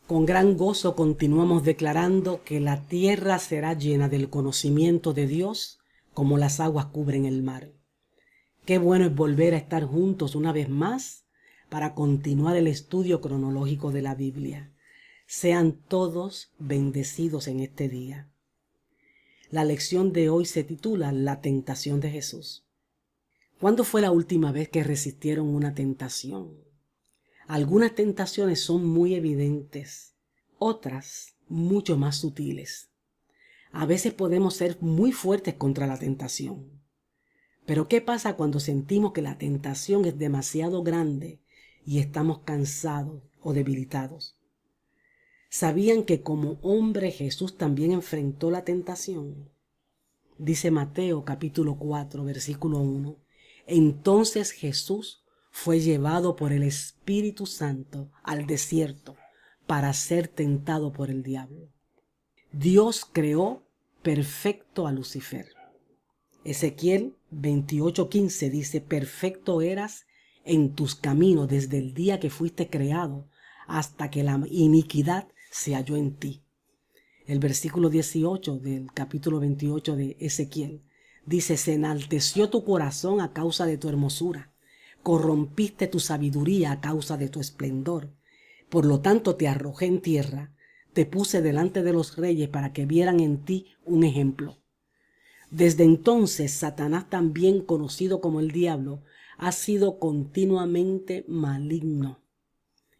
Con gran gozo continuamos declarando que la tierra será llena del conocimiento de Dios como las aguas cubren el mar. Qué bueno es volver a estar juntos una vez más para continuar el estudio cronológico de la Biblia. Sean todos bendecidos en este día. La lección de hoy se titula La tentación de Jesús. ¿Cuándo fue la última vez que resistieron una tentación? Algunas tentaciones son muy evidentes, otras mucho más sutiles. A veces podemos ser muy fuertes contra la tentación. Pero ¿qué pasa cuando sentimos que la tentación es demasiado grande y estamos cansados o debilitados? ¿Sabían que como hombre Jesús también enfrentó la tentación? Dice Mateo capítulo 4, versículo 1. Entonces Jesús fue llevado por el Espíritu Santo al desierto para ser tentado por el diablo. Dios creó perfecto a Lucifer. Ezequiel 28:15 dice: perfecto eras en tus caminos desde el día que fuiste creado hasta que la iniquidad se halló en ti. El versículo 18 del capítulo 28 de Ezequiel dice: se enalteció tu corazón a causa de tu hermosura, corrompiste tu sabiduría a causa de tu esplendor. Por lo tanto te arrojé en tierra, te puse delante de los reyes para que vieran en ti un ejemplo. Desde entonces Satanás, también conocido como el diablo, ha sido continuamente maligno.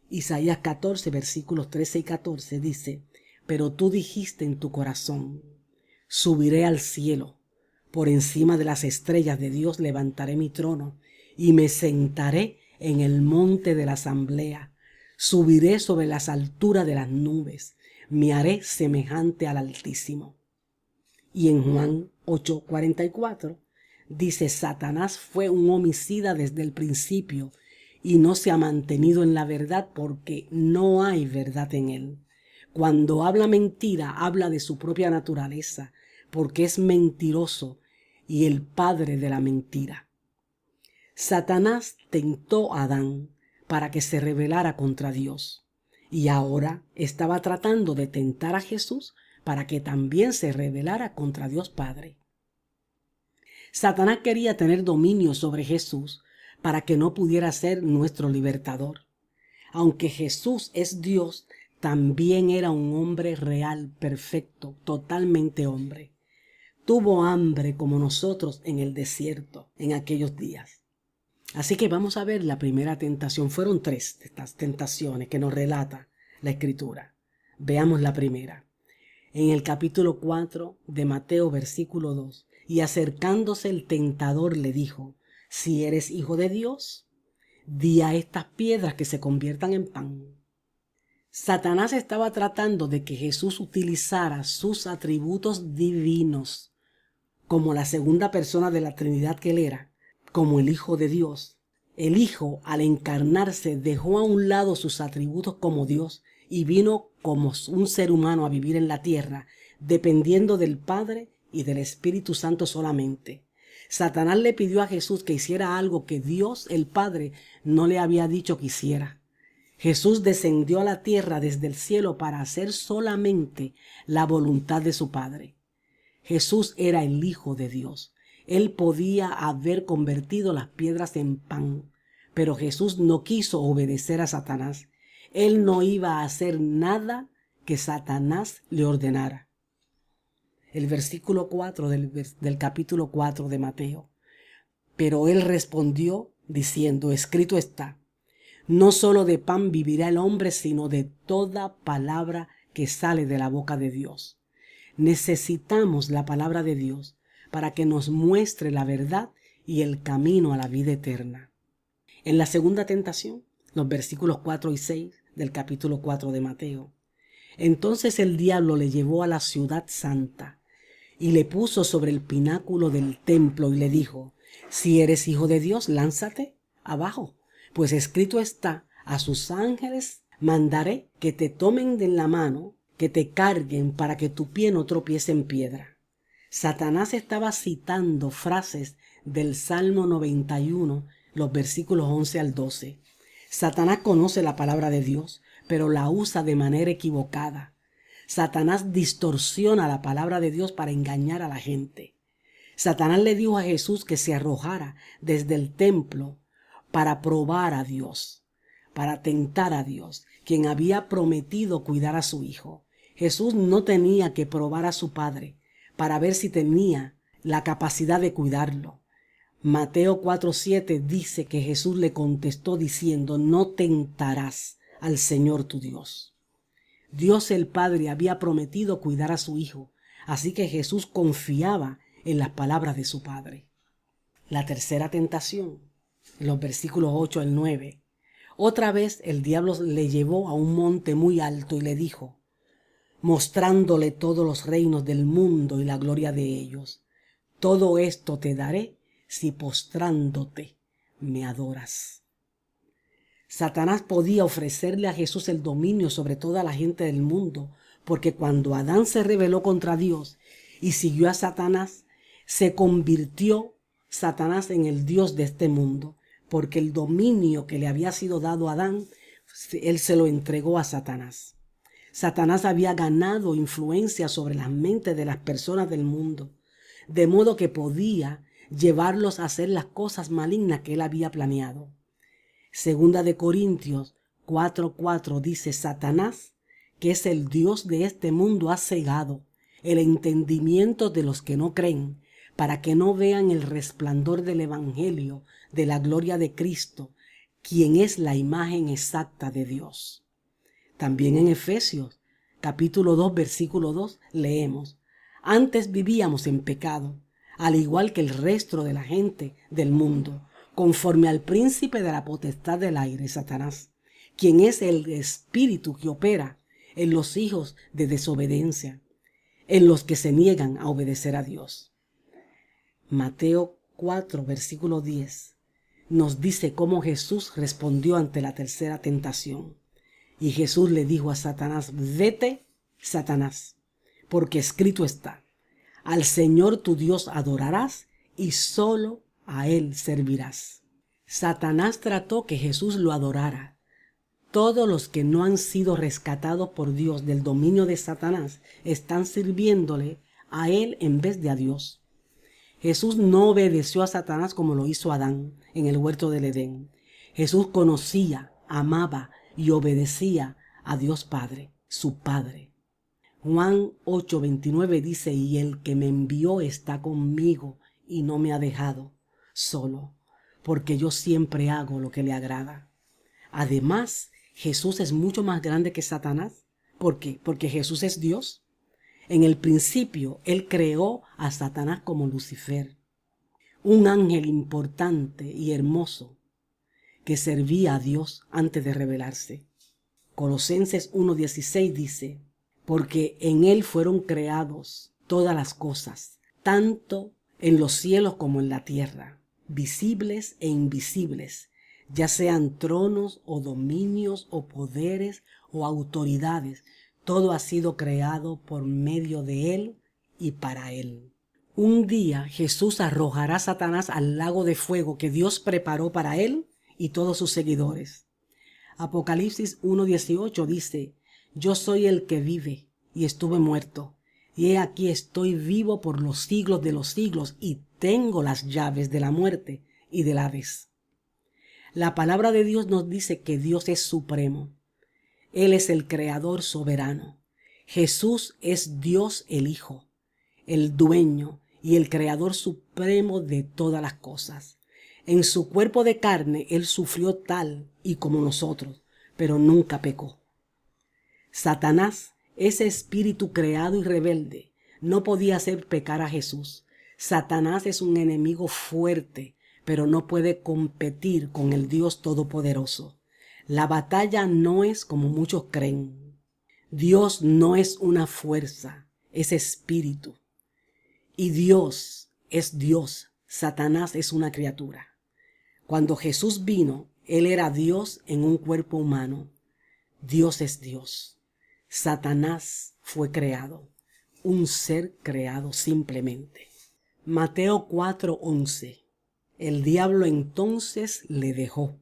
Isaías 14, versículos 13 y 14 dice: pero tú dijiste en tu corazón: subiré al cielo, por encima de las estrellas de Dios levantaré mi trono, y me sentaré en el monte de la asamblea, subiré sobre las alturas de las nubes, me haré semejante al Altísimo. Y en Juan 8:44 dice: Satanás fue un homicida desde el principio, y no se ha mantenido en la verdad porque no hay verdad en él. Cuando habla mentira, habla de su propia naturaleza, porque es mentiroso y el padre de la mentira. Satanás tentó a Adán para que se rebelara contra Dios, y ahora estaba tratando de tentar a Jesús para que también se rebelara contra Dios Padre. Satanás quería tener dominio sobre Jesús para que no pudiera ser nuestro libertador. Aunque Jesús es Dios, también era un hombre real, perfecto, totalmente hombre. Tuvo hambre como nosotros en el desierto en aquellos días. Así que vamos a ver la primera tentación. Fueron 3 de estas tentaciones que nos relata la Escritura. Veamos la primera. En el capítulo 4 de Mateo, versículo 2. Y acercándose el tentador le dijo: si eres hijo de Dios, di a estas piedras que se conviertan en pan. Satanás estaba tratando de que Jesús utilizara sus atributos divinos como la segunda persona de la Trinidad que él era, como el Hijo de Dios. El Hijo, al encarnarse, dejó a un lado sus atributos como Dios y vino como un ser humano a vivir en la tierra, dependiendo del Padre y del Espíritu Santo solamente. Satanás le pidió a Jesús que hiciera algo que Dios, el Padre, no le había dicho que hiciera. Jesús descendió a la tierra desde el cielo para hacer solamente la voluntad de su Padre. Jesús era el Hijo de Dios. Él podía haber convertido las piedras en pan, pero Jesús no quiso obedecer a Satanás. Él no iba a hacer nada que Satanás le ordenara. El versículo 4 del capítulo 4 de Mateo. Pero él respondió diciendo: escrito está, no solo de pan vivirá el hombre, sino de toda palabra que sale de la boca de Dios. Necesitamos la palabra de Dios para que nos muestre la verdad y el camino a la vida eterna. En la segunda tentación, los versículos 4 y 6 del capítulo 4 de Mateo. Entonces el diablo le llevó a la ciudad santa y le puso sobre el pináculo del templo y le dijo: si eres hijo de Dios, lánzate abajo, pues escrito está: a sus ángeles mandaré que te tomen de la mano, que te carguen para que tu pie no tropiece en piedra. Satanás estaba citando frases del Salmo 91, los versículos 11 al 12. Satanás conoce la palabra de Dios, pero la usa de manera equivocada. Satanás distorsiona la palabra de Dios para engañar a la gente. Satanás le dijo a Jesús que se arrojara desde el templo para probar a Dios, para tentar a Dios, quien había prometido cuidar a su hijo. Jesús no tenía que probar a su padre para ver si tenía la capacidad de cuidarlo. Mateo 4:7 dice que Jesús le contestó diciendo: no tentarás al Señor tu Dios. Dios el Padre había prometido cuidar a su hijo, así que Jesús confiaba en las palabras de su Padre. La tercera tentación, los versículos 8 al 9. Otra vez el diablo le llevó a un monte muy alto y le dijo, mostrándole todos los reinos del mundo y la gloria de ellos: todo esto te daré si postrándote me adoras. Satanás podía ofrecerle a Jesús el dominio sobre toda la gente del mundo, porque cuando Adán se rebeló contra Dios y siguió a Satanás, se convirtió Satanás en el Dios de este mundo, porque el dominio que le había sido dado a Adán, él se lo entregó a Satanás. Satanás había ganado influencia sobre las mentes de las personas del mundo, de modo que podía llevarlos a hacer las cosas malignas que él había planeado. Segunda de Corintios 4:4 dice: Satanás, que es el Dios de este mundo, ha cegado el entendimiento de los que no creen, para que no vean el resplandor del evangelio de la gloria de Cristo, quien es la imagen exacta de Dios. También en Efesios capítulo 2 versículo 2 leemos: antes vivíamos en pecado, al igual que el resto de la gente del mundo, conforme al príncipe de la potestad del aire, Satanás, quien es el espíritu que opera en los hijos de desobediencia, en los que se niegan a obedecer a Dios. Mateo 4, versículo 10, nos dice cómo Jesús respondió ante la tercera tentación. Y Jesús le dijo a Satanás: vete, Satanás, porque escrito está: al Señor tu Dios adorarás y solo a Él servirás. Satanás trató que Jesús lo adorara. Todos los que no han sido rescatados por Dios del dominio de Satanás están sirviéndole a Él en vez de a Dios. Jesús no obedeció a Satanás como lo hizo Adán en el huerto del Edén. Jesús conocía, amaba y obedecía a Dios Padre, su Padre. Juan 8:29 dice: y el que me envió está conmigo y no me ha dejado solo, porque yo siempre hago lo que le agrada. Además, Jesús es mucho más grande que Satanás. ¿Por qué? Porque Jesús es Dios. En el principio, Él creó a Satanás como Lucifer, un ángel importante y hermoso que servía a Dios antes de rebelarse. Colosenses 1:16 dice: porque en Él fueron creados todas las cosas, tanto en los cielos como en la tierra, visibles e invisibles, ya sean tronos o dominios o poderes o autoridades. Todo ha sido creado por medio de Él y para Él. Un día Jesús arrojará a Satanás al lago de fuego que Dios preparó para Él y todos sus seguidores. Apocalipsis 1:18 dice: yo soy el que vive y estuve muerto, y he aquí estoy vivo por los siglos de los siglos, y tengo las llaves de la muerte y del Hades. La palabra de Dios nos dice que Dios es supremo. Él es el creador soberano. Jesús es Dios el Hijo, el dueño y el creador supremo de todas las cosas. En su cuerpo de carne Él sufrió tal y como nosotros, pero nunca pecó. Satanás, ese espíritu creado y rebelde, no podía hacer pecar a Jesús. Satanás es un enemigo fuerte, pero no puede competir con el Dios Todopoderoso. La batalla no es como muchos creen. Dios no es una fuerza, es espíritu. Y Dios es Dios, Satanás es una criatura. Cuando Jesús vino, Él era Dios en un cuerpo humano. Dios es Dios. Satanás fue creado, un ser creado simplemente. Mateo 4:11. El diablo entonces le dejó,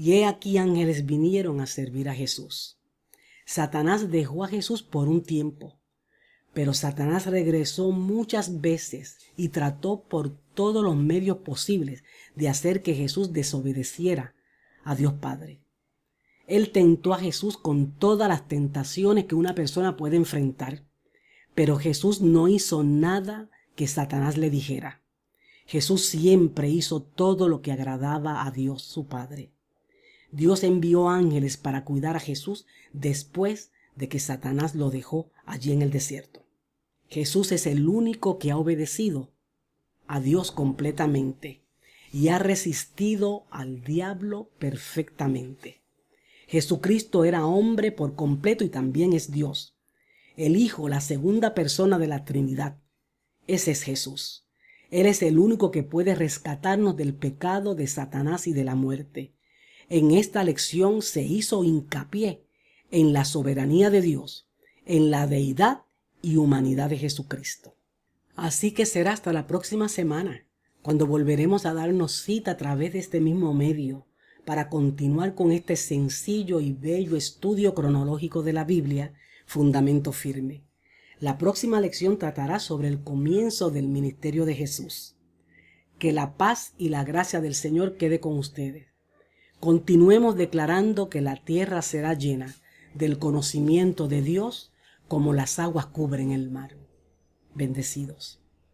Y he aquí ángeles vinieron a servir a Jesús. Satanás dejó a Jesús por un tiempo, pero Satanás regresó muchas veces y trató por todos los medios posibles de hacer que Jesús desobedeciera a Dios Padre. Él tentó a Jesús con todas las tentaciones que una persona puede enfrentar, pero Jesús no hizo nada que Satanás le dijera. Jesús siempre hizo todo lo que agradaba a Dios su Padre. Dios envió ángeles para cuidar a Jesús después de que Satanás lo dejó allí en el desierto. Jesús es el único que ha obedecido a Dios completamente y ha resistido al diablo perfectamente. Jesucristo era hombre por completo y también es Dios. El Hijo, la segunda persona de la Trinidad. Ese es Jesús. Él es el único que puede rescatarnos del pecado de Satanás y de la muerte. En esta lección se hizo hincapié en la soberanía de Dios, en la deidad y humanidad de Jesucristo. Así que será hasta la próxima semana, cuando volveremos a darnos cita a través de este mismo medio para continuar con este sencillo y bello estudio cronológico de la Biblia, Fundamento Firme. La próxima lección tratará sobre el comienzo del ministerio de Jesús. Que la paz y la gracia del Señor quede con ustedes. Continuemos declarando que la tierra será llena del conocimiento de Dios como las aguas cubren el mar. Bendecidos.